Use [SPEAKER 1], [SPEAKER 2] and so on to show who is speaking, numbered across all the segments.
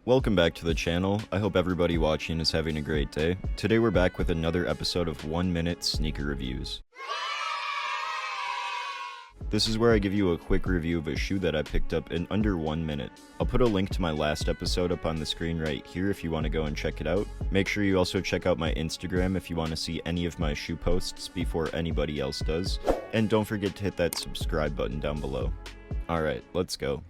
[SPEAKER 1] Welcome back to the channel. I hope everybody watching is having a great day. Today we're back with another episode of 1 Minute Sneaker Reviews. This is where I give you a quick review of a shoe that I picked up in under 1 minute. I'll put a link to my last episode up on the screen right here if you want to go and check it out. Make sure you also check out my Instagram if you want to see any of my shoe posts before anybody else does. And don't forget to hit that subscribe button down below. Alright, let's go.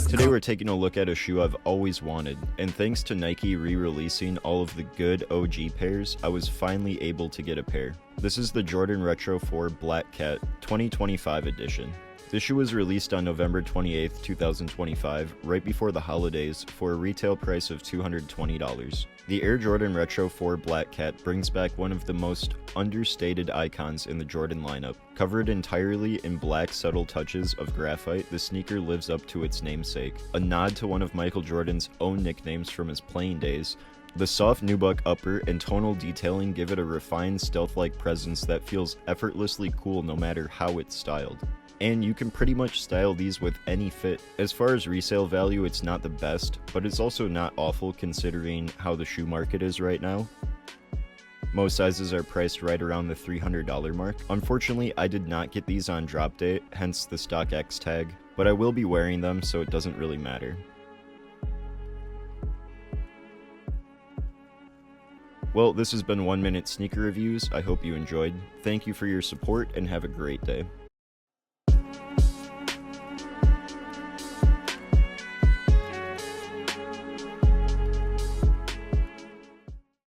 [SPEAKER 1] Today we're taking a look at a shoe I've always wanted, and thanks to Nike re-releasing all of the good OG pairs, I was finally able to get a pair. This is the Jordan Retro 4 Black Cat 2025 edition. This shoe was released on November 28th, 2025, right before the holidays, for a retail price of $220. The Air Jordan Retro 4 Black Cat brings back one of the most understated icons in the Jordan lineup. Covered entirely in black subtle touches of graphite, the sneaker lives up to its namesake, a nod to one of Michael Jordan's own nicknames from his playing days. The soft nubuck upper and tonal detailing give it a refined, stealth-like presence that feels effortlessly cool no matter how it's styled. And you can pretty much style these with any fit. As far as resale value, it's not the best, but it's also not awful considering how the shoe market is right now. Most sizes are priced right around the $300 mark. Unfortunately, I did not get these on drop date, hence the StockX tag, but I will be wearing them, so it doesn't really matter. Well, this has been 1 Minute Sneaker Reviews. I hope you enjoyed. Thank you for your support and have a great day.